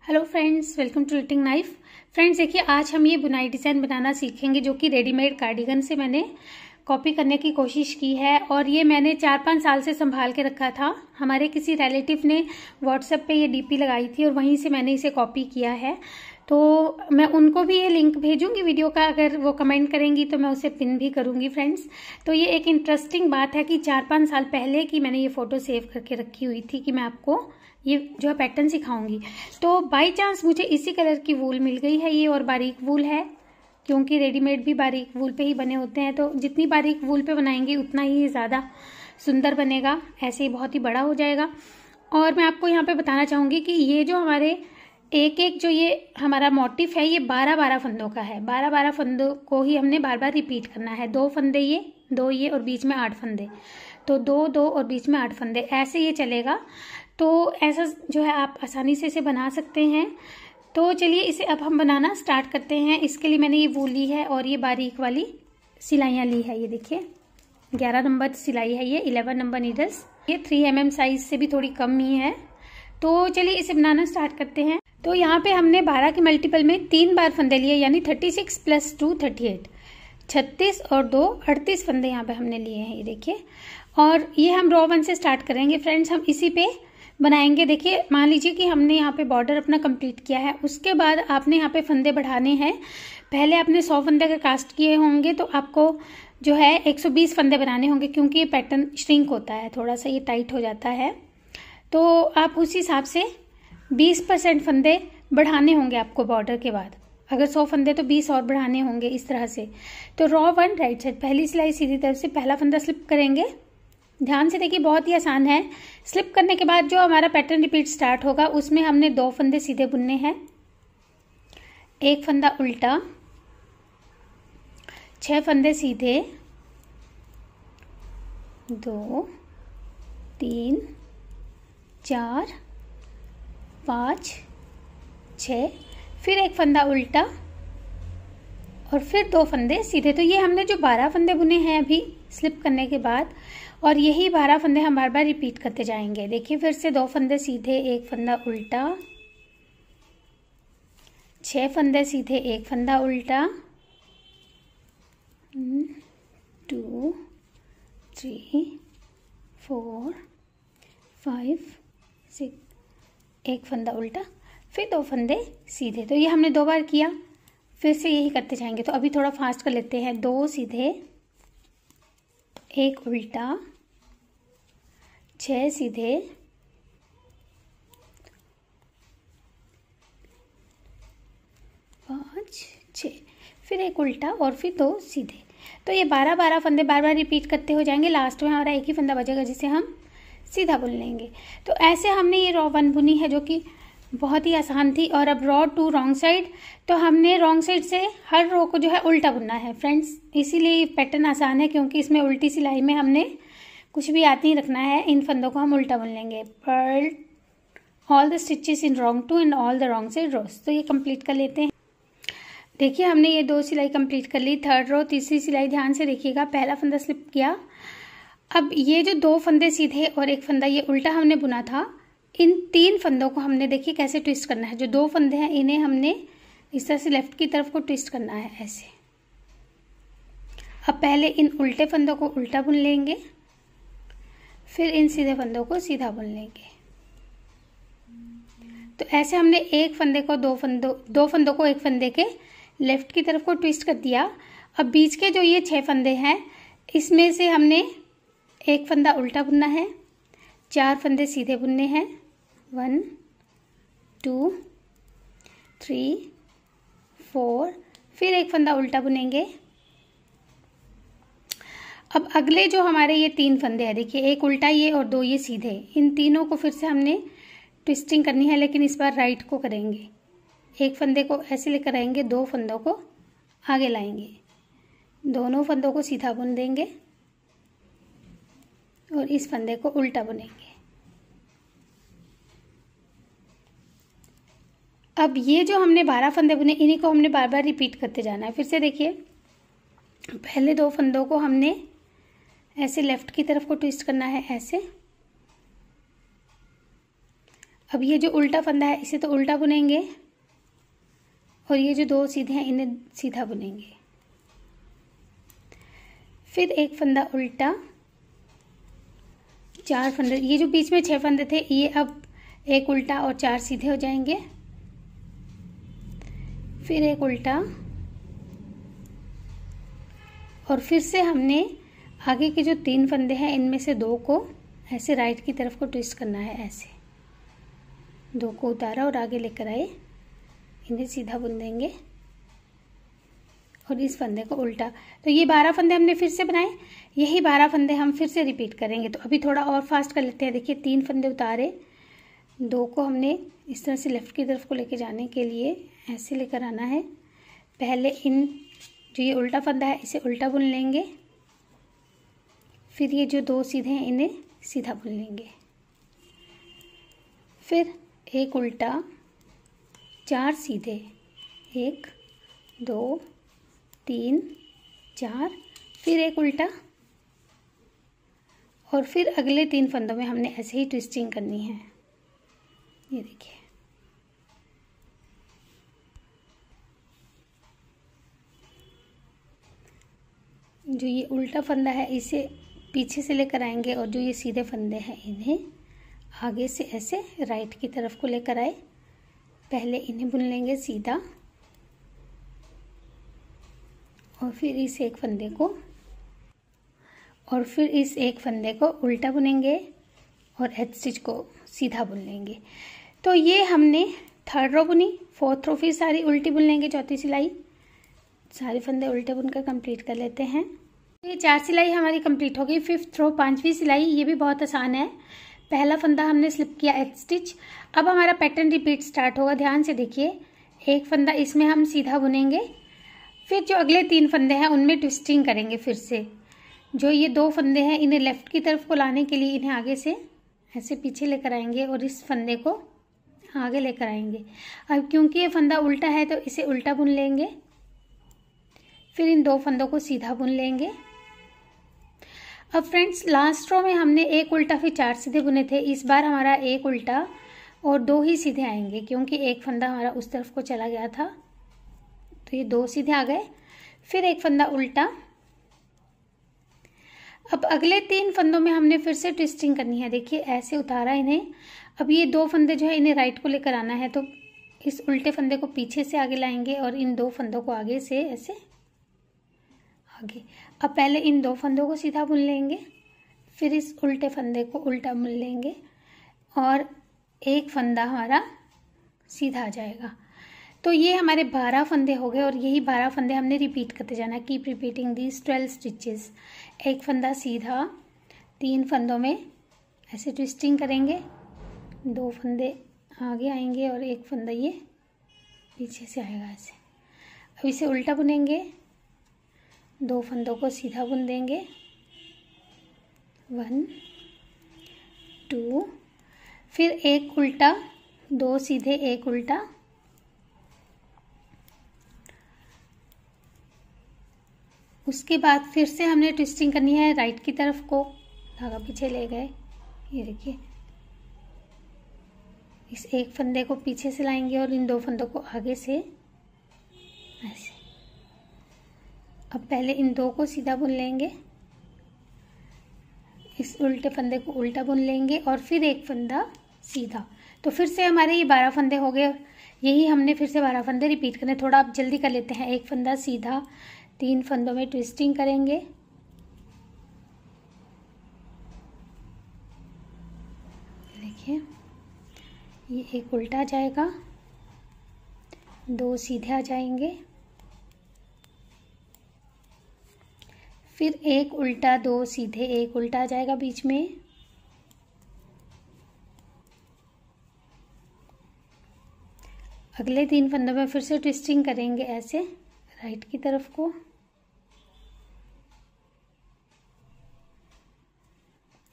Hello friends, welcome to writing knife. Friends देखिए, आज हम ये बुनाई डिज़ाइन बनाना सीखेंगे जो कि रेडीमेड कार्डिगन से मैंने कॉपी करने की कोशिश की है। और ये मैंने 4-5 साल से संभाल के रखा था। हमारे किसी रिलेटिव ने व्हाट्सएप पे ये डीपी लगाई थी और वहीं से मैंने इसे कॉपी किया है। तो मैं उनको भी ये लिंक भेजूंगी वीडियो का, अगर वो कमेंट करेंगी तो मैं उसे पिन भी करूंगी फ्रेंड्स। तो ये एक इंटरेस्टिंग बात है कि 4-5 साल पहले की मैंने ये फ़ोटो सेव करके रखी हुई थी कि मैं आपको ये जो है पैटर्न सिखाऊंगी। तो बाय चांस मुझे इसी कलर की वूल मिल गई है ये, और बारीक वूल है क्योंकि रेडीमेड भी बारीक वूल पे ही बने होते हैं। तो जितनी बारीक वूल पे बनाएंगे उतना ही ज़्यादा सुंदर बनेगा, ऐसे ही बहुत ही बड़ा हो जाएगा। और मैं आपको यहाँ पे बताना चाहूँगी कि ये जो हमारे एक एक जो ये हमारा मोटिफ है ये 12-12 फंदों का है। 12-12 फंदों को ही हमने बार बार रिपीट करना है। 2 फंदे ये, 2 ये और बीच में 8 फंदे, तो 2-2 और बीच में 8 फंदे, ऐसे ये चलेगा। तो ऐसा जो है आप आसानी से इसे बना सकते हैं। तो चलिए इसे अब हम बनाना स्टार्ट करते हैं। इसके लिए मैंने ये वूल ली है और ये बारीक वाली सिलाइयाँ ली है। ये देखिए 11 नंबर सिलाई है, ये 11 नंबर नीडल्स, ये 3 mm साइज से भी थोड़ी कम ही है। तो चलिए इसे बनाना स्टार्ट करते हैं। तो यहाँ पे हमने 12 के मल्टीपल में 3 बार फंदे लिए, यानी 36 + 2 38, 36 और 2 38 फंदे यहाँ पे हमने लिए हैं। ये देखिए, और ये हम रॉ 1 से स्टार्ट करेंगे फ्रेंड्स। हम इसी पे बनाएंगे। देखिए मान लीजिए कि हमने यहाँ पे बॉर्डर अपना कंप्लीट किया है, उसके बाद आपने यहाँ पे फंदे बढ़ाने हैं। पहले आपने 100 फंदे का कास्ट किए होंगे तो आपको जो है 120 फंदे बनाने होंगे, क्योंकि ये पैटर्न श्रिंक होता है, थोड़ा सा ये टाइट हो जाता है। तो आप उस हिसाब से 20% फंदे बढ़ाने होंगे आपको बॉर्डर के बाद। अगर 100 फंदे तो 20 और बढ़ाने होंगे, इस तरह से। तो रॉ 1 राइट साइड, पहली सिलाई सीधी तरफ से पहला फंदा स्लिप करेंगे। ध्यान से देखिए, बहुत ही आसान है। स्लिप करने के बाद जो हमारा पैटर्न रिपीट स्टार्ट होगा उसमें हमने 2 फंदे सीधे बुनने हैं, 1 फंदा उल्टा, 6 फंदे सीधे, 2 3 4 5 6, फिर 1 फंदा उल्टा और फिर 2 फंदे सीधे। तो ये हमने जो 12 फंदे बुने हैं अभी स्लिप करने के बाद, और यही 12 फंदे हम बार बार रिपीट करते जाएंगे। देखिए फिर से 2 फंदे सीधे, 1 फंदा उल्टा, 6 फंदे सीधे, 1 फंदा उल्टा, 2 3 4 5 6, 1 फंदा उल्टा, फिर 2 फंदे सीधे। तो ये हमने 2 बार किया, फिर से यही करते जाएंगे। तो अभी थोड़ा फास्ट कर लेते हैं। 2 सीधे, 1 उल्टा, 6 सीधे, 5 6, फिर 1 उल्टा और फिर 2 सीधे। तो ये 12-12 फंदे बार बार रिपीट करते हो जाएंगे। लास्ट में हमारा 1 ही फंदा बचेगा जिसे हम सीधा बुन लेंगे। तो ऐसे हमने ये रॉ 1 बुनी है जो कि बहुत ही आसान थी। और अब रॉ 2 रॉन्ग साइड, तो हमने रॉन्ग साइड से हर रो को जो है उल्टा बुनना है फ्रेंड्स। इसीलिए पैटर्न आसान है, क्योंकि इसमें उल्टी सिलाई में हमने कुछ भी याद नहीं रखना है। इन फंदों को हम उल्टा बुन लेंगे। Purl all the stitches in wrong 2 and all the wrong side rows. तो ये कंप्लीट कर लेते हैं। देखिए हमने ये 2 सिलाई कंप्लीट कर ली। थर्ड रो तीसरी सिलाई, ध्यान से देखिएगा, पहला फंदा स्लिप किया। अब ये जो 2 फंदे सीधे और 1 फंदा ये उल्टा हमने बुना था, इन 3 फंदों को हमने देखिए कैसे ट्विस्ट करना है। जो 2 फंदे हैं इन्हें हमने इस तरह से लेफ्ट की तरफ को ट्विस्ट करना है, ऐसे। अब पहले इन उल्टे फंदों को उल्टा बुन लेंगे, फिर इन सीधे फंदों को सीधा बुन लेंगे। तो ऐसे हमने 1 फंदे को 2 फंदों को 1 फंदे के लेफ्ट की तरफ को ट्विस्ट कर दिया। अब बीच के जो ये 6 फंदे हैं इसमें से हमने 1 फंदा उल्टा बुनना है, 4 फंदे सीधे बुनने हैं, 1 2 3 4, फिर 1 फंदा उल्टा बुनेंगे। अब अगले जो हमारे ये 3 फंदे हैं, देखिए 1 उल्टा ये और 2 ये सीधे, इन तीनों को फिर से हमने ट्विस्टिंग करनी है, लेकिन इस बार राइट को करेंगे। 1 फंदे को ऐसे लेकर आएंगे, 2 फंदों को आगे लाएंगे, दोनों फंदों को सीधा बुन देंगे और इस फंदे को उल्टा बुनेंगे। अब ये जो हमने 12 फंदे बुने, इन्हीं को हमने बार बार रिपीट करते जाना है। फिर से देखिए, पहले 2 फंदों को हमने ऐसे लेफ्ट की तरफ को ट्विस्ट करना है, ऐसे। अब ये जो उल्टा फंदा है इसे तो उल्टा बुनेंगे और ये जो 2 सीधे हैं इन्हें सीधा बुनेंगे। फिर एक फंदा उल्टा, 4 फंदे, ये जो बीच में 6 फंदे थे ये अब एक उल्टा और 4 सीधे हो जाएंगे। फिर एक उल्टा और फिर से हमने आगे के जो 3 फंदे हैं इनमें से 2 को ऐसे राइट की तरफ को ट्विस्ट करना है। ऐसे 2 को उतारा और आगे लेकर आए, इन्हें सीधा बुन देंगे और इस फंदे को उल्टा। तो ये 12 फंदे हमने फिर से बनाए, यही 12 फंदे हम फिर से रिपीट करेंगे। तो अभी थोड़ा और फास्ट कर लेते हैं। देखिए 3 फंदे उतारे, 2 को हमने इस तरह से लेफ्ट की तरफ को लेके जाने के लिए ऐसे लेकर आना है। पहले इन जो ये उल्टा फंदा है इसे उल्टा बुन लेंगे, फिर ये जो 2 सीधे हैं इन्हें सीधा बुन लेंगे। फिर एक उल्टा, 4 सीधे, 1 2 3 4, फिर एक उल्टा और फिर अगले 3 फंदों में हमने ऐसे ही ट्विस्टिंग करनी है। ये देखिए, जो ये उल्टा फंदा है इसे पीछे से लेकर आएंगे और जो ये सीधे फंदे हैं इन्हें आगे से ऐसे राइट की तरफ को लेकर आए। पहले इन्हें बुन लेंगे सीधा और फिर इस एक फंदे को उल्टा बुनेंगे और एच स्टिच को सीधा बुन लेंगे। तो ये हमने 3rd रो बुनी, 4th रो फिर सारी उल्टी बुन लेंगे, 4थी सिलाई, सारे फंदे उल्टे बुनकर कंप्लीट कर लेते हैं। ये 4 सिलाई हमारी कंप्लीट हो गई। 5th रो 5वीं सिलाई, ये भी बहुत आसान है। पहला फंदा हमने स्लिप किया एच स्टिच। अब हमारा पैटर्न रिपीट स्टार्ट होगा। ध्यान से देखिए, एक फंदा इसमें हम सीधा बुनेंगे, फिर जो अगले 3 फंदे हैं उनमें ट्विस्टिंग करेंगे। फिर से जो ये 2 फंदे हैं इन्हें लेफ्ट की तरफ को लाने के लिए इन्हें आगे से ऐसे पीछे लेकर आएंगे और इस फंदे को आगे लेकर आएंगे। अब क्योंकि ये फंदा उल्टा है तो इसे उल्टा बुन लेंगे, फिर इन 2 फंदों को सीधा बुन लेंगे। अब फ्रेंड्स लास्ट रो में हमने एक उल्टा फिर 4 सीधे बुने थे। इस बार हमारा एक उल्टा और 2 ही सीधे आएंगे क्योंकि एक फंदा हमारा उस तरफ को चला गया था, तो ये 2 सीधे आ गए। फिर एक फंदा उल्टा। अब अगले 3 फंदों में हमने फिर से ट्विस्टिंग करनी है। देखिए ऐसे उतारा इन्हें। अब ये 2 फंदे जो है इन्हें राइट को लेकर आना है, तो इस उल्टे फंदे को पीछे से आगे लाएंगे और इन 2 फंदों को आगे से ऐसे आगे। अब पहले इन 2 फंदों को सीधा बुन लेंगे, फिर इस उल्टे फंदे को उल्टा बुन लेंगे और एक फंदा हमारा सीधा आ जाएगा। तो ये हमारे 12 फंदे हो गए और यही 12 फंदे हमने रिपीट करते जाना। Keep repeating these 12 stitches. एक फंदा सीधा, 3 फंदों में ऐसे ट्विस्टिंग करेंगे, 2 फंदे आगे आएंगे और एक फंदा ये पीछे से आएगा ऐसे। अब इसे उल्टा बुनेंगे, 2 फंदों को सीधा बुन देंगे, 1 2, फिर एक उल्टा, 2 सीधे, एक उल्टा, उसके बाद फिर से हमने ट्विस्टिंग करनी है राइट की तरफ को, धागा पीछे ले गए। ये देखिए, इस एक फंदे को पीछे से लाएंगे और इन 2 फंदों को आगे से ऐसे। अब पहले इन 2 को सीधा बुन लेंगे, इस उल्टे फंदे को उल्टा बुन लेंगे और फिर एक फंदा सीधा। तो फिर से हमारे ये 12 फंदे हो गए। यही हमने फिर से 12 फंदे रिपीट करने। थोड़ा आप जल्दी कर लेते हैं। एक फंदा सीधा, 3 फंदों में ट्विस्टिंग करेंगे, देखिए ये एक उल्टा जाएगा, 2 सीधे आ जाएंगे, फिर एक उल्टा, 2 सीधे, एक उल्टा आ जाएगा बीच में, अगले 3 फंदों में फिर से ट्विस्टिंग करेंगे ऐसे राइट की तरफ को,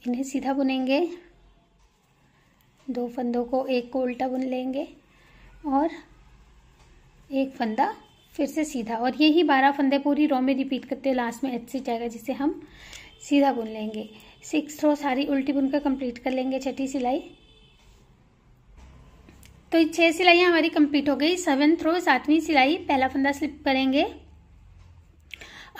इन्हें सीधा बुनेंगे, 2 फंदों को, एक को उल्टा बुन लेंगे और एक फंदा फिर से सीधा। और यही 12 फंदे पूरी रो में रिपीट करते हैं। लास्ट में एच स्टिच आएगा जिसे हम सीधा बुन लेंगे। 6th रो सारी उल्टी बुनकर कंप्लीट कर लेंगे। छठी सिलाई, तो 6 सिलाइयाँ हमारी कंप्लीट हो गई। 7th रो 7वीं सिलाई, पहला फंदा स्लिप करेंगे।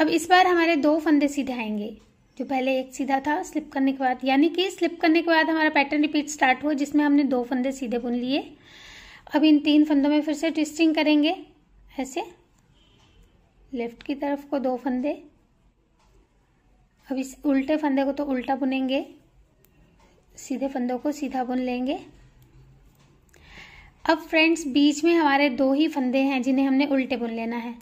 अब इस बार हमारे 2 फंदे सीधे आएंगे, जो पहले एक सीधा था स्लिप करने के बाद, यानी कि स्लिप करने के बाद हमारा पैटर्न रिपीट स्टार्ट हुआ जिसमें हमने 2 फंदे सीधे बुन लिए। अब इन 3 फंदों में फिर से ट्विस्टिंग करेंगे, ऐसे लेफ्ट की तरफ को 2 फंदे। अब इस उल्टे फंदे को तो उल्टा बुनेंगे, सीधे फंदों को सीधा बुन लेंगे। अब फ्रेंड्स बीच में हमारे 2 ही फंदे हैं जिन्हें हमने उल्टे बुन लेना है।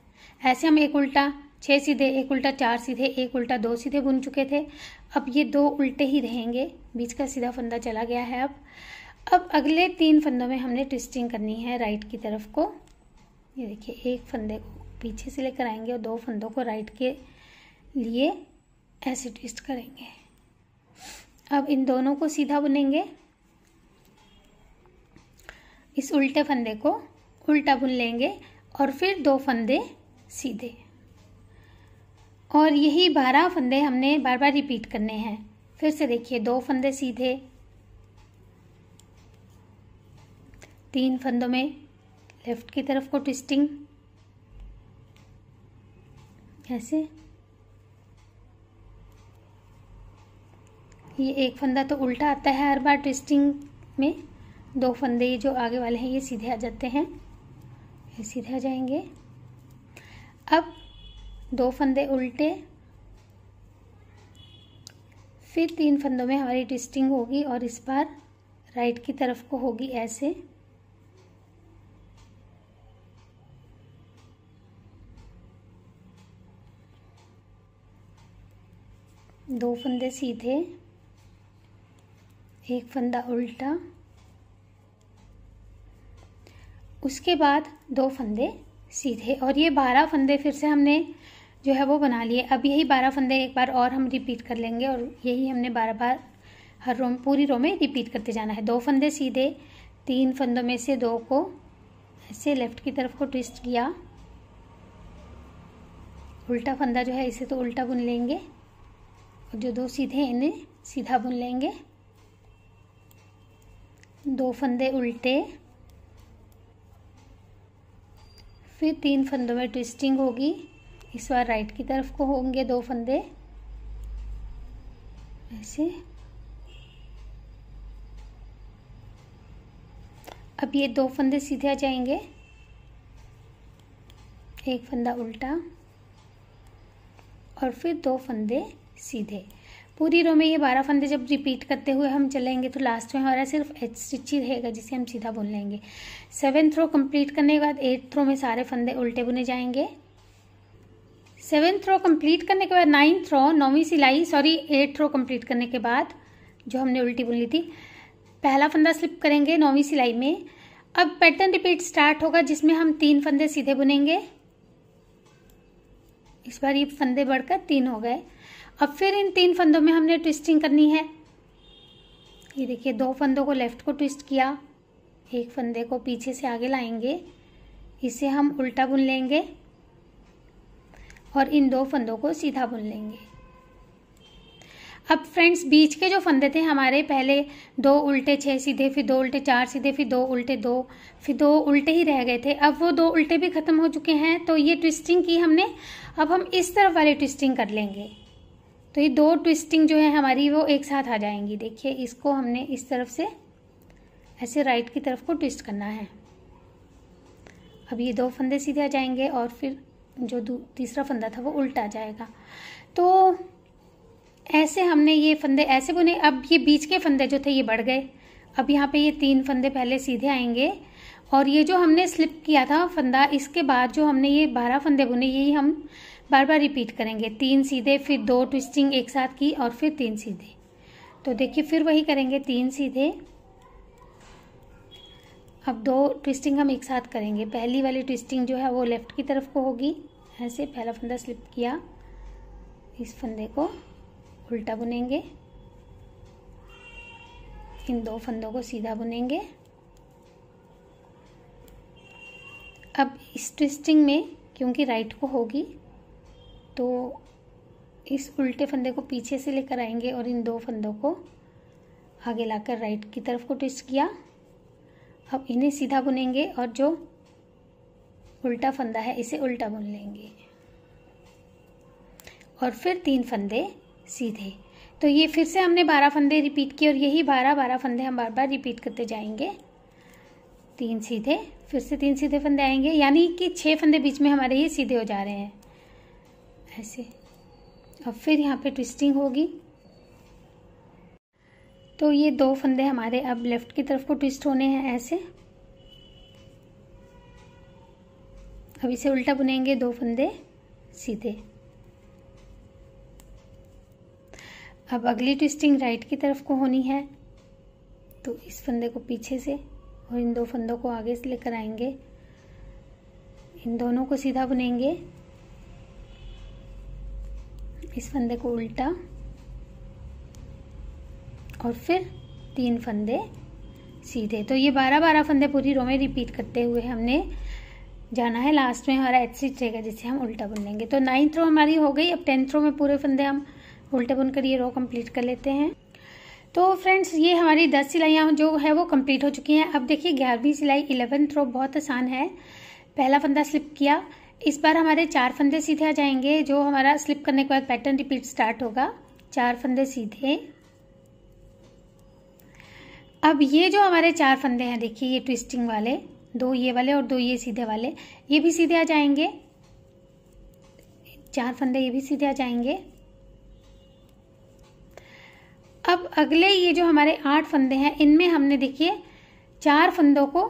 ऐसे हम एक उल्टा 6 सीधे, एक उल्टा 4 सीधे, एक उल्टा 2 सीधे बुन चुके थे। अब ये 2 उल्टे ही रहेंगे, बीच का सीधा फंदा चला गया है। अब अगले 3 फंदों में हमने ट्विस्टिंग करनी है राइट की तरफ को। ये देखिए, एक फंदे को पीछे से लेकर आएंगे और 2 फंदों को राइट के लिए ऐसे ट्विस्ट करेंगे। अब इन दोनों को सीधा बुनेंगे, इस उल्टे फंदे को उल्टा बुन लेंगे और फिर 2 फंदे सीधे। और यही 12 फंदे हमने बार बार रिपीट करने हैं। फिर से देखिए, 2 फंदे सीधे, 3 फंदों में लेफ्ट की तरफ को ट्विस्टिंग, ऐसे। ये एक फंदा तो उल्टा आता है हर बार ट्विस्टिंग में, 2 फंदे ये जो आगे वाले हैं ये सीधे आ जाते हैं, ये सीधे आ जाएंगे। अब 2 फंदे उल्टे, फिर 3 फंदों में हमारी ट्विस्टिंग होगी और इस बार राइट की तरफ को होगी ऐसे। दो फंदे सीधे, एक फंदा उल्टा, उसके बाद 2 फंदे सीधे। और ये 12 फंदे फिर से हमने जो है वो बना लिए। अब यही 12 फंदे एक बार और हम रिपीट कर लेंगे और यही हमने 12 बार हर रो, पूरी रो में रिपीट करते जाना है। 2 फंदे सीधे, 3 फंदों में से 2 को ऐसे लेफ्ट की तरफ को ट्विस्ट किया, उल्टा फंदा जो है इसे तो उल्टा बुन लेंगे और जो 2 सीधे हैं इन्हें सीधा बुन लेंगे। 2 फंदे उल्टे, फिर 3 फंदों में ट्विस्टिंग होगी, इस बार राइट की तरफ को होंगे 2 फंदे ऐसे। अब ये 2 फंदे सीधे आ जाएंगे, एक फंदा उल्टा और फिर 2 फंदे सीधे। पूरी रो में ये 12 फंदे जब रिपीट करते हुए हम चलेंगे तो लास्ट में हमारा सिर्फ एच स्टिच ही रहेगा जिसे हम सीधा बुन लेंगे। 7th रो कंप्लीट करने के बाद 8th रो में सारे फंदे उल्टे बुने जाएंगे। 7th रो कंप्लीट करने के बाद 9th रो 9वीं सिलाई 8th रो कंप्लीट करने के बाद जो हमने उल्टी बुन ली थी, पहला फंदा स्लिप करेंगे 9वीं सिलाई में। अब पैटर्न रिपीट स्टार्ट होगा जिसमें हम 3 फंदे सीधे बुनेंगे। इस बार ये फंदे बढ़कर 3 हो गए। अब फिर इन 3 फंदों में हमने ट्विस्टिंग करनी है। ये देखिए, 2 फंदों को लेफ्ट को ट्विस्ट किया, एक फंदे को पीछे से आगे लाएंगे, इसे हम उल्टा बुन लेंगे और इन 2 फंदों को सीधा बुन लेंगे। अब फ्रेंड्स बीच के जो फंदे थे हमारे, पहले 2 उल्टे 6 सीधे, फिर 2 उल्टे 4 सीधे, फिर 2 उल्टे 2, फिर 2 उल्टे ही रह गए थे। अब वो 2 उल्टे भी खत्म हो चुके हैं, तो ये ट्विस्टिंग की हमने। अब हम इस तरफ वाली ट्विस्टिंग कर लेंगे, तो ये 2 ट्विस्टिंग जो है हमारी वो एक साथ आ जाएंगी। देखिए, इसको हमने इस तरफ से ऐसे राइट की तरफ को ट्विस्ट करना है। अब ये 2 फंदे सीधे आ जाएंगे और फिर जो तीसरा फंदा था वो उल्टा आ जाएगा। तो ऐसे हमने ये फंदे ऐसे बुने। अब ये बीच के फंदे जो थे ये बढ़ गए। अब यहाँ पे ये 3 फंदे पहले सीधे आएंगे और ये जो हमने स्लिप किया था फंदा, इसके बाद जो हमने ये 12 फंदे बुने यही हम बार बार रिपीट करेंगे। 3 सीधे, फिर 2 ट्विस्टिंग एक साथ की और फिर 3 सीधे। तो देखिए फिर वही करेंगे, 3 सीधे। अब 2 ट्विस्टिंग हम एक साथ करेंगे। पहली वाली ट्विस्टिंग जो है वो लेफ्ट की तरफ को होगी, ऐसे पहला फंदा स्लिप किया, इस फंदे को उल्टा बुनेंगे, इन 2 फंदों को सीधा बुनेंगे। अब इस ट्विस्टिंग में क्योंकि राइट को होगी तो इस उल्टे फंदे को पीछे से लेकर आएंगे और इन 2 फंदों को आगे लाकर राइट की तरफ को ट्विस्ट किया अब इन्हें सीधा बुनेंगे और जो उल्टा फंदा है इसे उल्टा बुन लेंगे और फिर 3 फंदे सीधे। तो ये फिर से हमने 12 फंदे रिपीट किए और यही 12 फंदे हम बार बार रिपीट करते जाएंगे। 3 सीधे, फिर से 3 सीधे फंदे आएंगे, यानी कि 6 फंदे बीच में हमारे ये सीधे हो जा रहे हैं ऐसे। अब फिर यहाँ पे ट्विस्टिंग होगी। तो ये 2 फंदे हमारे अब लेफ्ट की तरफ को ट्विस्ट होने हैं ऐसे। अब इसे उल्टा बुनेंगे, 2 फंदे सीधे। अब अगली ट्विस्टिंग राइट की तरफ को होनी है, तो इस फंदे को पीछे से और इन 2 फंदों को आगे से लेकर आएंगे, इन दोनों को सीधा बुनेंगे, इस फंदे को उल्टा और फिर 3 फंदे सीधे। तो ये 12 फंदे पूरी रो में रिपीट करते हुए हमने जाना है। लास्ट में हमारा एच स्टिच रहेगा जिसे हम उल्टा बुन लेंगे। तो 9th रो हमारी हो गई। अब 10th रो में पूरे फंदे हम उल्टे बुनकर ये रो कंप्लीट कर लेते हैं। तो फ्रेंड्स ये हमारी 10 सिलाइयाँ जो है वो कंप्लीट हो चुकी हैं। अब देखिए 11वीं सिलाई 11th रो बहुत आसान है। पहला फंदा स्लिप किया, इस बार हमारे 4 फंदे सीधे आ जाएंगे। जो हमारा स्लिप करने के बाद पैटर्न रिपीट स्टार्ट होगा, 4 फंदे सीधे। अब ये जो हमारे 4 फंदे हैं, देखिए ये ट्विस्टिंग वाले, 2 ये वाले और 2 ये सीधे वाले, ये भी सीधे आ जाएंगे। 4 फंदे ये भी सीधे आ जाएंगे। अब अगले ये जो हमारे 8 फंदे हैं, इनमें हमने देखिए 4 फंदों को,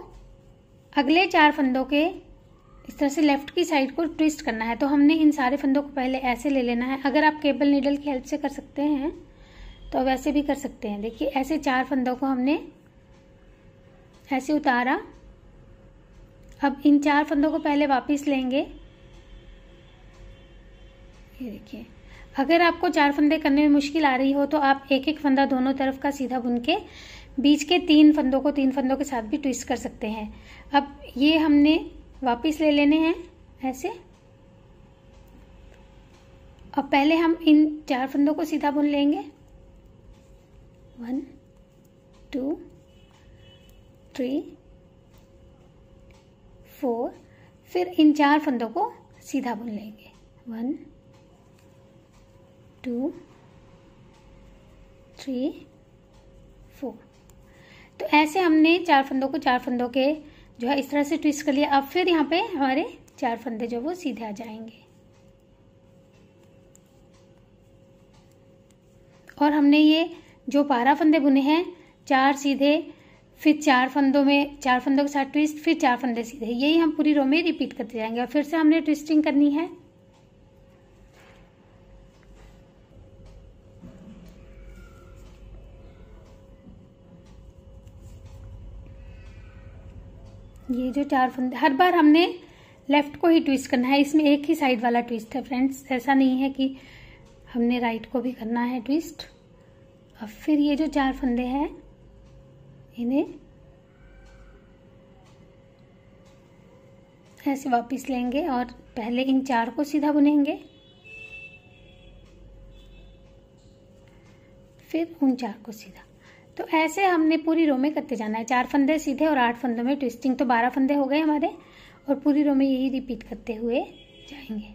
अगले 4 फंदों के इस तरह से लेफ्ट की साइड को ट्विस्ट करना है। तो हमने इन सारे फंदों को पहले ऐसे ले लेना है। अगर आप केबल नीडल की हेल्प से कर सकते हैं तो वैसे भी कर सकते हैं। देखिए ऐसे 4 फंदों को हमने ऐसे उतारा। अब इन 4 फंदों को पहले वापस लेंगे। ये देखिए, अगर आपको 4 फंदे करने में मुश्किल आ रही हो तो आप एक एक फंदा दोनों तरफ का सीधा बुन के बीच के 3 फंदों को 3 फंदों के साथ भी ट्विस्ट कर सकते हैं। अब ये हमने वापस ले लेने हैं ऐसे। अब पहले हम इन 4 फंदों को सीधा बुन लेंगे, 1 2 3 4। फिर इन 4 फंदों को सीधा बुन लेंगे, 1 2 3 4। तो ऐसे हमने 4 फंदों को 4 फंदों के जो है इस तरह से ट्विस्ट कर लिया। अब फिर यहाँ पे हमारे 4 फंदे जो वो सीधे आ जाएंगे और हमने ये जो 12 फंदे बुने हैं, 4 सीधे, फिर 4 फंदों में 4 फंदों के साथ ट्विस्ट, फिर 4 फंदे सीधे, यही हम पूरी रो में रिपीट करते जाएंगे। और फिर से हमने ट्विस्टिंग करनी है। ये जो 4 फंदे, हर बार हमने लेफ्ट को ही ट्विस्ट करना है। इसमें एक ही साइड वाला ट्विस्ट है फ्रेंड्स, ऐसा नहीं है कि हमने राइट को भी करना है ट्विस्ट। अब फिर ये जो 4 फंदे हैं इन्हें ऐसे वापस लेंगे और पहले इन 4 को सीधा बुनेंगे, फिर उन 4 को सीधा। तो ऐसे हमने पूरी रो में करते जाना है। 4 फंदे सीधे और 8 फंदों में ट्विस्टिंग, तो 12 फंदे हो गए हमारे और पूरी रो में यही रिपीट करते हुए जाएंगे।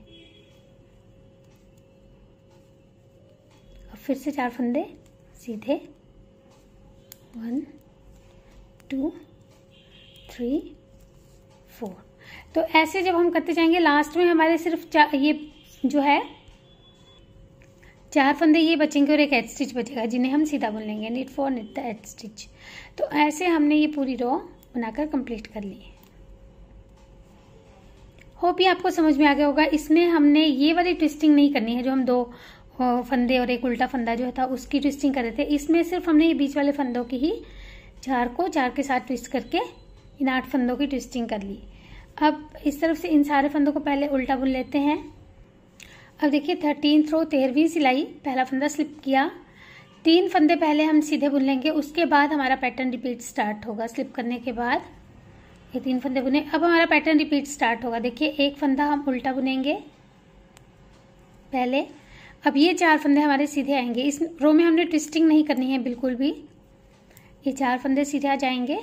और फिर से 4 फंदे सीधे, 1 2 3 4। तो ऐसे जब हम करते जाएंगे, लास्ट में हमारे सिर्फ ये जो है 4 फंदे ये बचेंगे और एक एच स्टिच बचेगा जिन्हें हम सीधा बुन लेंगे, knit for knit the H stitch. तो ऐसे हमने ये पूरी रो बनाकर कंप्लीट कर ली है। होप ये आपको समझ में आ गया होगा। इसमें हमने ये वाली ट्विस्टिंग नहीं करनी है जो हम 2 फंदे और एक उल्टा फंदा जो था उसकी ट्विस्टिंग कर रहे थे। इसमें सिर्फ हमने ये बीच वाले फंदों की ही 4 को 4 के साथ ट्विस्ट करके इन 8 फंदों की ट्विस्टिंग कर ली। अब इस तरफ से इन सारे फंदों को पहले उल्टा बुन लेते हैं। अब देखिए 13th रो 13वीं सिलाई, पहला फंदा स्लिप किया, 3 फंदे पहले हम सीधे बुन लेंगे, उसके बाद हमारा पैटर्न रिपीट स्टार्ट होगा। स्लिप करने के बाद ये 3 फंदे बुने, अब हमारा पैटर्न रिपीट स्टार्ट होगा। देखिए एक फंदा हम उल्टा बुनेंगे पहले। अब ये 4 फंदे हमारे सीधे आएंगे। इस रो में हमने ट्विस्टिंग नहीं करनी है बिल्कुल भी। ये 4 फंदे सीधे आ जाएंगे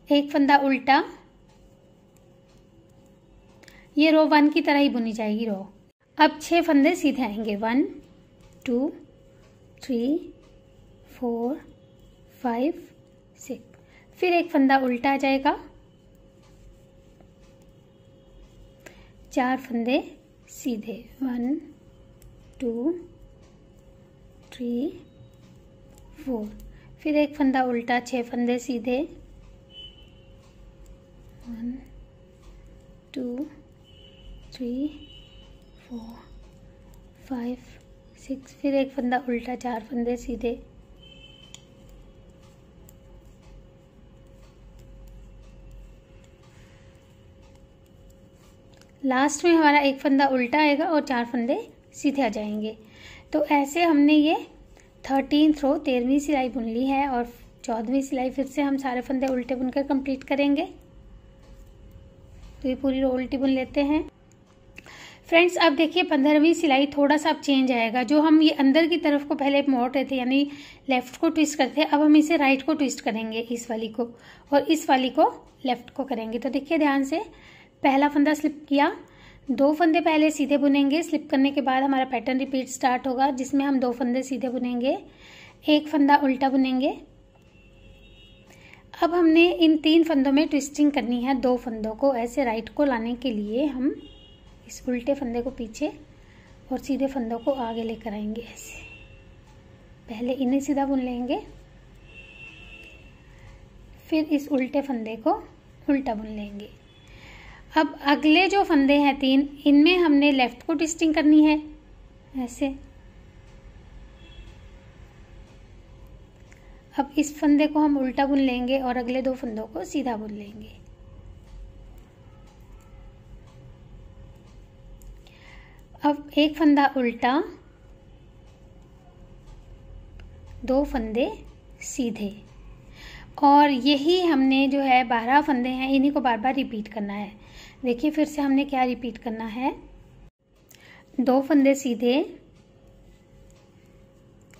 एक फंदा उल्टा, ये रो 1 की तरह ही बुनी जाएगी रो। अब 6 फंदे सीधे आएंगे, 1 2 3 4 5 6। फिर एक फंदा उल्टा आ जाएगा, 4 फंदे सीधे, 1 2 3 4। फिर एक फंदा उल्टा, 6 फंदे सीधे, 1 2 3 4 5 6। फिर एक फंदा उल्टा, 4 फंदे सीधे, लास्ट में हमारा एक फंदा उल्टा आएगा और 4 फंदे सीधे आ जाएंगे। तो ऐसे हमने ये 13th रो 13वीं सिलाई बुन ली है और 14वीं सिलाई फिर से हम सारे फंदे उल्टे बुनकर कंप्लीट करेंगे। तो ये पूरी रो उल्टी बुन लेते हैं। फ्रेंड्स अब देखिए 15वीं सिलाई थोड़ा सा अब चेंज आएगा। जो हम ये अंदर की तरफ को पहले मोड़ रहे थे यानी लेफ्ट को ट्विस्ट करते हैं, अब हम इसे राइट को ट्विस्ट करेंगे, इस वाली को, और इस वाली को लेफ्ट को करेंगे। तो देखिए ध्यान से, पहला फंदा स्लिप किया, 2 फंदे पहले सीधे बुनेंगे, स्लिप करने के बाद हमारा पैटर्न रिपीट स्टार्ट होगा जिसमें हम 2 फंदे सीधे बुनेंगे, एक फंदा उल्टा बुनेंगे। अब हमने इन 3 फंदों में ट्विस्टिंग करनी है। 2 फंदों को ऐसे राइट को लाने के लिए हम इस उल्टे फंदे को पीछे और सीधे फंदों को आगे लेकर आएंगे। ऐसे पहले इन्हें सीधा बुन लेंगे, फिर इस उल्टे फंदे को उल्टा बुन लेंगे। अब अगले जो फंदे हैं 3, इनमें हमने लेफ्ट को ट्विस्टिंग करनी है ऐसे। अब इस फंदे को हम उल्टा बुन लेंगे और अगले 2 फंदों को सीधा बुन लेंगे। अब एक फंदा उल्टा, 2 फंदे सीधे, और यही हमने जो है 12 फंदे हैं, इन्हीं को बार बार रिपीट करना है। देखिए फिर से हमने क्या रिपीट करना है, 2 फंदे सीधे,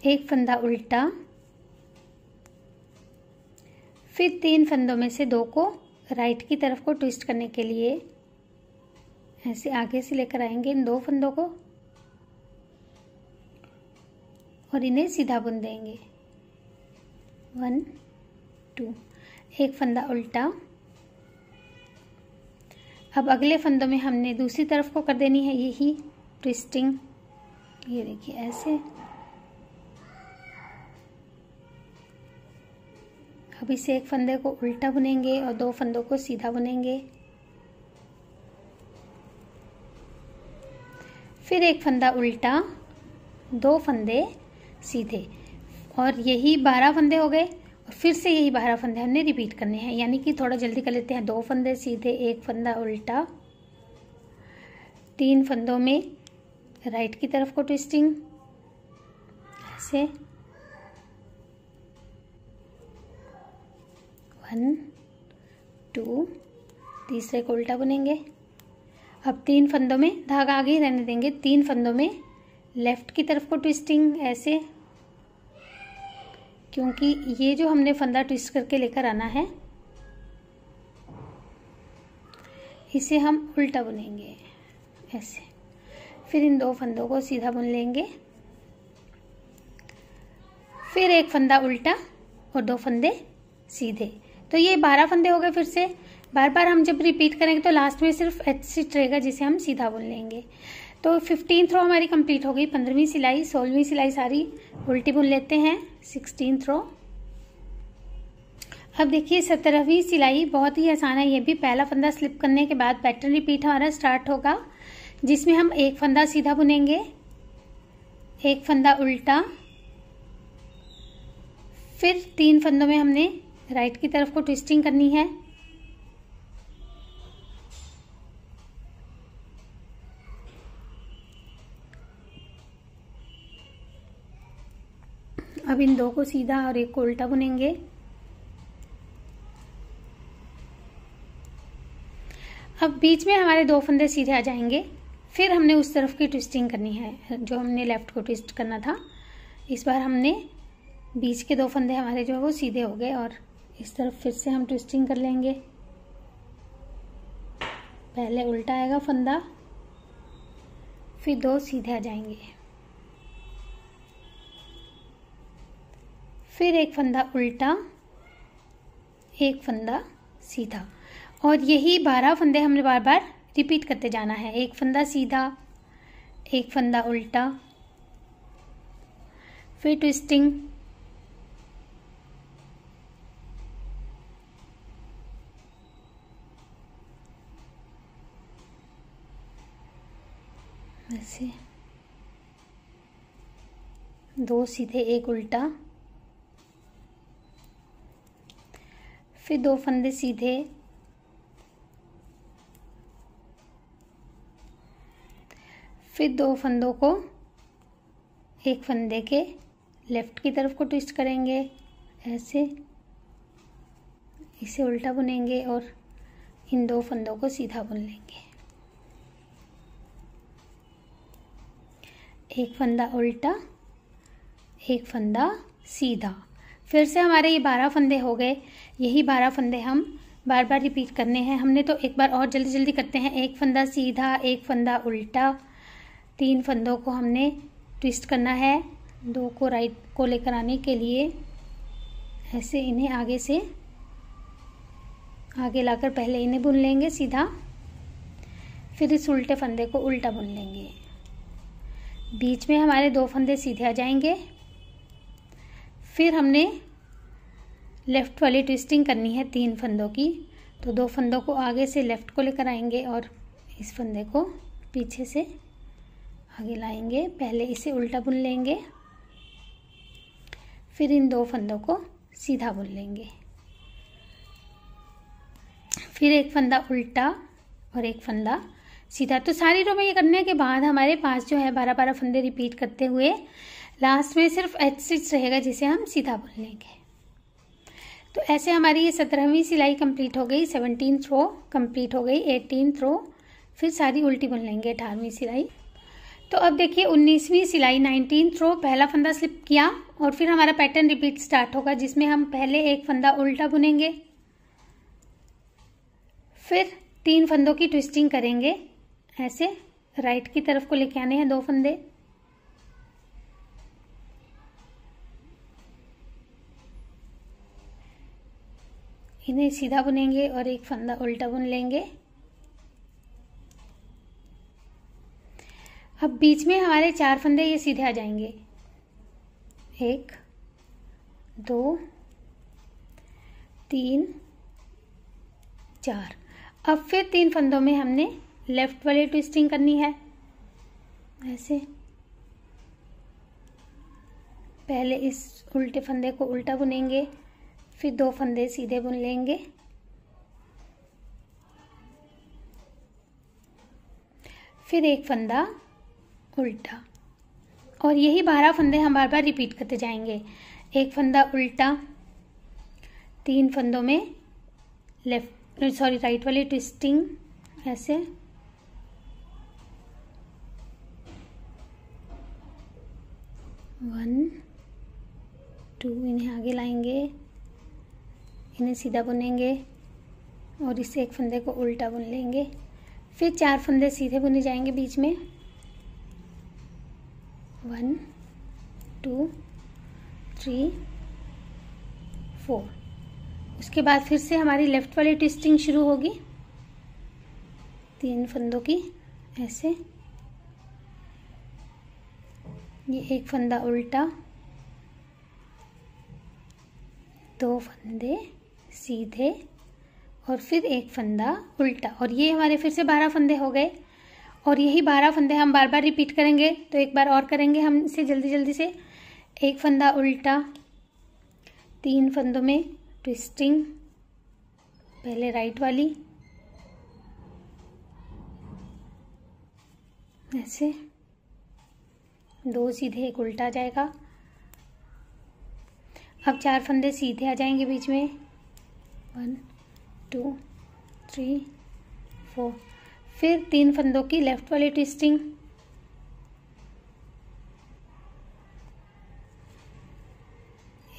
एक फंदा उल्टा, फिर 3 फंदों में से 2 को राइट की तरफ को ट्विस्ट करने के लिए ऐसे आगे से लेकर आएंगे इन 2 फंदों को और इन्हें सीधा बुन देंगे, 1 2। एक फंदा उल्टा। अब अगले फंदों में हमने दूसरी तरफ को कर देनी है यही ट्विस्टिंग, ये देखिए ऐसे। अब इसे एक फंदे को उल्टा बुनेंगे और 2 फंदों को सीधा बुनेंगे, फिर एक फंदा उल्टा, 2 फंदे सीधे, और यही 12 फंदे हो गए। और फिर से यही 12 फंदे हमने रिपीट करने हैं, यानी कि थोड़ा जल्दी कर लेते हैं। 2 फंदे सीधे, एक फंदा उल्टा, 3 फंदों में राइट की तरफ को ट्विस्टिंग ऐसे, 1 2, तीसरे को उल्टा बुनेंगे। अब 3 फंदों में धागा आगे ही रहने देंगे, 3 फंदों में लेफ्ट की तरफ को ट्विस्टिंग ऐसे, क्योंकि ये जो हमने फंदा ट्विस्ट करके लेकर आना है इसे हम उल्टा बुनेंगे ऐसे। फिर इन 2 फंदों को सीधा बुन लेंगे, फिर एक फंदा उल्टा और 2 फंदे सीधे। तो ये 12 फंदे हो गए। फिर से बार बार हम जब रिपीट करेंगे तो लास्ट में सिर्फ एच रहेगा जिसे हम सीधा बुन लेंगे। तो 15th रो हमारी कंप्लीट हो गई। 15वीं सिलाई, 16वीं सिलाई सारी उल्टी बुन लेते हैं। 16th रो। अब देखिए 17वीं सिलाई बहुत ही आसान है। ये भी पहला फंदा स्लिप करने के बाद पैटर्न रिपीट हमारा स्टार्ट होगा, जिसमें हम एक फंदा सीधा बुनेंगे, एक फंदा उल्टा, फिर 3 फंदों में हमने राइट की तरफ को ट्विस्टिंग करनी है, अब इन 2 को सीधा और एक को उल्टा बुनेंगे। अब बीच में हमारे 2 फंदे सीधे आ जाएंगे, फिर हमने उस तरफ की ट्विस्टिंग करनी है जो हमने लेफ्ट को ट्विस्ट करना था। इस बार हमने बीच के 2 फंदे हमारे जो है वो सीधे हो गए और इस तरफ फिर से हम ट्विस्टिंग कर लेंगे। पहले उल्टा आएगा फंदा, फिर 2 सीधे आ जाएंगे, फिर एक फंदा उल्टा, एक फंदा सीधा, और यही 12 फंदे हमने बार बार रिपीट करते जाना है। एक फंदा सीधा, एक फंदा उल्टा, फिर ट्विस्टिंग, ऐसे 2 सीधे एक उल्टा, फिर 2 फंदे सीधे, फिर 2 फंदों को एक फंदे के लेफ्ट की तरफ को ट्विस्ट करेंगे, ऐसे इसे उल्टा बुनेंगे और इन 2 फंदों को सीधा बुन लेंगे। एक फंदा उल्टा, एक फंदा सीधा, फिर से हमारे ये 12 फंदे हो गए। यही 12 फंदे हम बार बार रिपीट करने हैं। हमने तो एक बार और जल्दी जल्दी करते हैं। एक फंदा सीधा, एक फंदा उल्टा, 3 फंदों को हमने ट्विस्ट करना है 2 को राइट को लेकर आने के लिए। ऐसे इन्हें आगे से आगे लाकर पहले इन्हें बुन लेंगे सीधा, फिर इस उल्टे फंदे को उल्टा बुन लेंगे। बीच में हमारे 2 फंदे सीधे आ जाएंगे, फिर हमने लेफ़्ट वाली ट्विस्टिंग करनी है 3 फंदों की। तो 2 फंदों को आगे से लेफ़्ट को लेकर आएंगे और इस फंदे को पीछे से आगे लाएंगे। पहले इसे उल्टा बुन लेंगे, फिर इन 2 फंदों को सीधा बुन लेंगे, फिर एक फंदा उल्टा और एक फंदा सीधा। तो सारी रो में ये करने के बाद हमारे पास जो है 12-12 फंदे रिपीट करते हुए लास्ट में सिर्फ एच स्टिच रहेगा जिसे हम सीधा बुन लेंगे। तो ऐसे हमारी ये 17वीं सिलाई कंप्लीट हो गई, 17th रो कंप्लीट हो गई, 18th रो, फिर सारी उल्टी बुन लेंगे 18वीं सिलाई। तो अब देखिए 19वीं सिलाई 19th रो, पहला फंदा स्लिप किया और फिर हमारा पैटर्न रिपीट स्टार्ट होगा जिसमें हम पहले एक फंदा उल्टा बुनेंगे, फिर 3 फंदों की ट्विस्टिंग करेंगे। ऐसे राइट की तरफ को लेके आने हैं 2 फंदे, इन्हें सीधा बुनेंगे और एक फंदा उल्टा बुन लेंगे। अब बीच में हमारे 4 फंदे ये सीधे आ जाएंगे, 1 2 3 4। अब फिर 3 फंदों में हमने लेफ्ट वाली ट्विस्टिंग करनी है। ऐसे पहले इस उल्टे फंदे को उल्टा बुनेंगे, फिर 2 फंदे सीधे बुन लेंगे, फिर एक फंदा उल्टा, और यही 12 फंदे हम बार बार रिपीट करते जाएंगे। एक फंदा उल्टा, 3 फंदों में राइट वाली ट्विस्टिंग, ऐसे 1 2, इन्हें आगे लाएंगे, इन्हें सीधा बुनेंगे और इस एक फंदे को उल्टा बुन लेंगे, फिर 4 फंदे सीधे बुने जाएंगे बीच में, 1 2 3 4। उसके बाद फिर से हमारी लेफ्ट वाली ट्विस्टिंग शुरू होगी 3 फंदों की। ऐसे ये एक फंदा उल्टा, 2 फंदे सीधे और फिर एक फंदा उल्टा, और ये हमारे फिर से 12 फंदे हो गए। और यही 12 फंदे हम बार बार रिपीट करेंगे। तो एक बार और करेंगे हम इसे जल्दी जल्दी से। एक फंदा उल्टा, 3 फंदों में ट्विस्टिंग, पहले राइट वाली, ऐसे 2 सीधे एक उल्टा आ जाएगा। अब 4 फंदे सीधे आ जाएंगे बीच में, 1 2 3 4, फिर 3 फंदों की लेफ्ट वाली ट्विस्टिंग,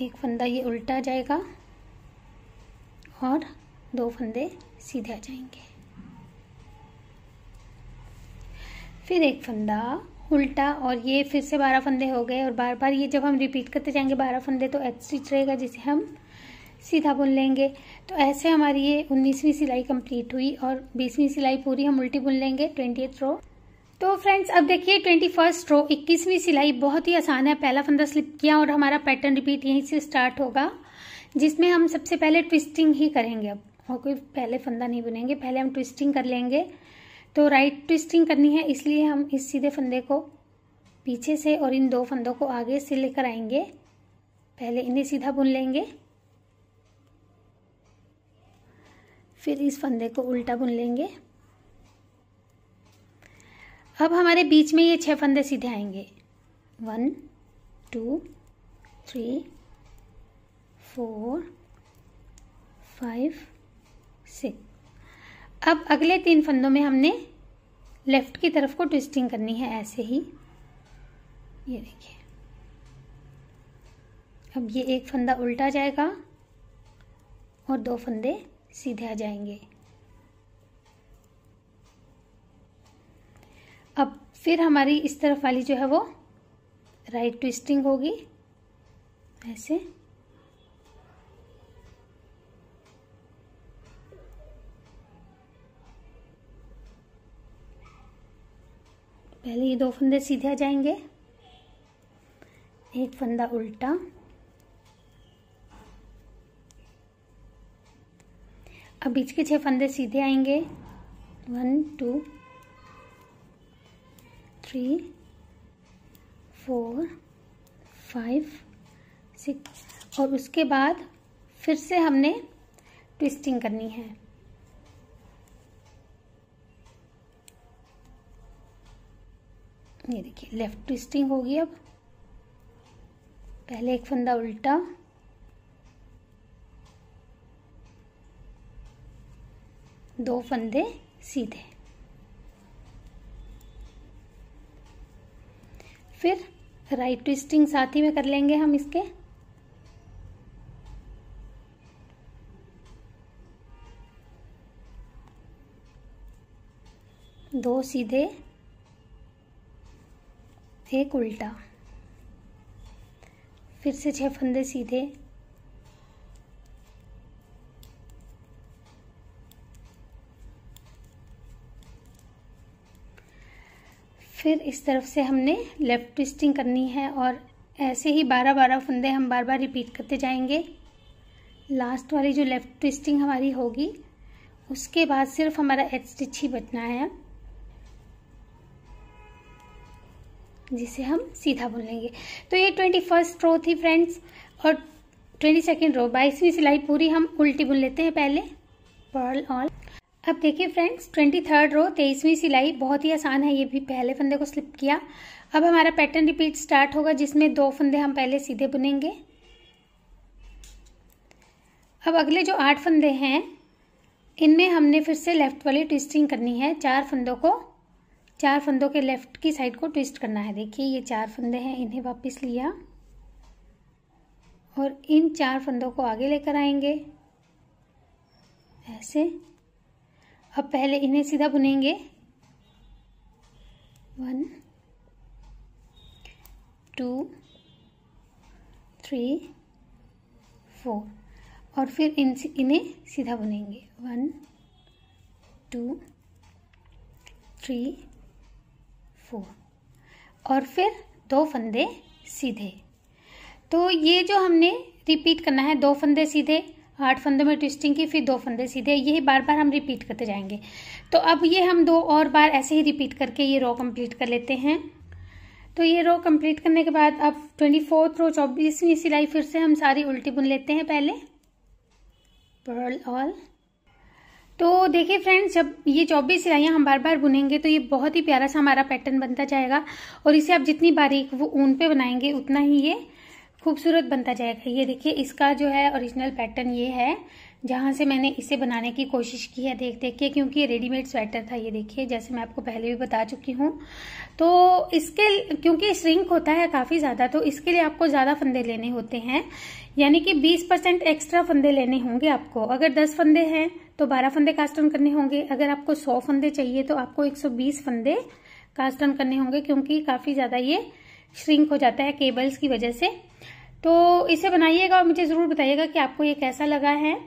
एक फंदा ये उल्टा आ जाएगा, और 2 फंदे सीधे आ जाएंगे। फिर एक फंदा उल्टा और ये फिर से 12 फंदे हो गए। और बार बार ये जब हम रिपीट करते जाएंगे 12 फंदे तो एच स्टिच रहेगा जिसे हम सीधा बुन लेंगे। तो ऐसे हमारी ये 19वीं सिलाई कंप्लीट हुई और 20वीं सिलाई पूरी हम उल्टी बुन लेंगे 20th रो। तो फ्रेंड्स अब देखिए 21st रो 21वीं सिलाई बहुत ही आसान है। पहला फंदा स्लिप किया और हमारा पैटर्न रिपीट यहीं से स्टार्ट होगा, जिसमें हम सबसे पहले ट्विस्टिंग ही करेंगे। अब और कोई पहले फंदा नहीं बुनेंगे, पहले हम ट्विस्टिंग कर लेंगे। तो राइट ट्विस्टिंग करनी है, इसलिए हम इस सीधे फंदे को पीछे से और इन 2 फंदों को आगे से लेकर आएंगे। पहले इन्हें सीधा बुन लेंगे, फिर इस फंदे को उल्टा बुन लेंगे। अब हमारे बीच में ये 6 फंदे सीधे आएंगे। 1 2 3 4 5 6। अब अगले 3 फंदों में हमने लेफ्ट की तरफ को ट्विस्टिंग करनी है, ऐसे ही। ये देखिए, अब ये एक फंदा उल्टा जाएगा और 2 फंदे सीधे आ जाएंगे। अब फिर हमारी इस तरफ वाली जो है वो राइट ट्विस्टिंग होगी, ऐसे। पहले ये 2 फंदे सीधे आ जाएंगे, एक फंदा उल्टा, अब बीच के 6 फंदे सीधे आएंगे। 1 2 3 4 5 6। और उसके बाद फिर से हमने ट्विस्टिंग करनी है। ये देखिए लेफ्ट ट्विस्टिंग होगी। अब पहले एक फंदा उल्टा, दो फंदे सीधे, फिर राइट ट्विस्टिंग साथ ही में कर लेंगे हम इसके। दो सीधे, एक उल्टा, फिर से 6 फंदे सीधे, फिर इस तरफ से हमने लेफ्ट ट्विस्टिंग करनी है और ऐसे ही 12-12 फंदे हम बार बार रिपीट करते जाएंगे। लास्ट वाली जो लेफ्ट ट्विस्टिंग हमारी होगी उसके बाद सिर्फ हमारा एच स्टिच ही बचना है, जिसे हम सीधा बुन लेंगे। तो ये 21st रो थी फ्रेंड्स, और 22nd रो 22वीं सिलाई पूरी हम उल्टी बुन लेते हैं पहले, पर्ल ऑल। अब देखिए फ्रेंड्स 23rd रो 23वीं सिलाई बहुत ही आसान है, ये भी पहले फंदे को स्लिप किया। अब हमारा पैटर्न रिपीट स्टार्ट होगा जिसमें 2 फंदे हम पहले सीधे बुनेंगे। अब अगले जो 8 फंदे हैं इनमें हमने फिर से लेफ्ट वाली ट्विस्टिंग करनी है। 4 फंदों के लेफ्ट की साइड को ट्विस्ट करना है। देखिए ये 4 फंदे हैं, इन्हें वापस लिया और इन 4 फंदों को आगे लेकर आएंगे ऐसे। अब पहले इन्हें सीधा बुनेंगे, 1 2 3 4, और फिर इन्हें सीधा बुनेंगे, 1 2 3 4, और फिर 2 फंदे सीधे। तो ये जो हमने रिपीट करना है, 2 फंदे सीधे, 8 फंदों में ट्विस्टिंग की, फिर 2 फंदे सीधे, यही बार बार हम रिपीट करते जाएंगे। तो अब ये हम 2 और बार ऐसे ही रिपीट करके ये रो कंप्लीट कर लेते हैं। तो ये रो कंप्लीट करने के बाद अब 24th रो 24वीं सिलाई फिर से हम सारी उल्टी बुन लेते हैं पहले, पर्ल ऑल। तो देखिए फ्रेंड्स जब ये 24 सिलाइयाँ हम बार बार बुनेंगे तो ये बहुत ही प्यारा सा हमारा पैटर्न बनता जाएगा, और इसे आप जितनी बारीक वो ऊन पे बनाएंगे उतना ही ये खूबसूरत बनता जाएगा। ये देखिए इसका जो है ओरिजिनल पैटर्न ये है जहां से मैंने इसे बनाने की कोशिश की है देख देख के, क्योंकि ये रेडीमेड स्वेटर था। ये देखिए, जैसे मैं आपको पहले भी बता चुकी हूँ। तो इसके क्योंकि श्रिंक होता है काफी ज्यादा, तो इसके लिए आपको ज्यादा फंदे लेने होते हैं, यानी कि 20% एक्स्ट्रा फंदे लेने होंगे आपको। अगर 10 फंदे हैं तो 12 फंदे कास्ट ऑन करने होंगे। अगर आपको 100 फंदे चाहिए तो आपको 120 फंदे कास्ट ऑन करने होंगे, क्योंकि काफी ज्यादा ये श्रिंक हो जाता है केबल्स की वजह से। तो इसे बनाइएगा और मुझे जरूर बताइएगा कि आपको ये कैसा लगा है।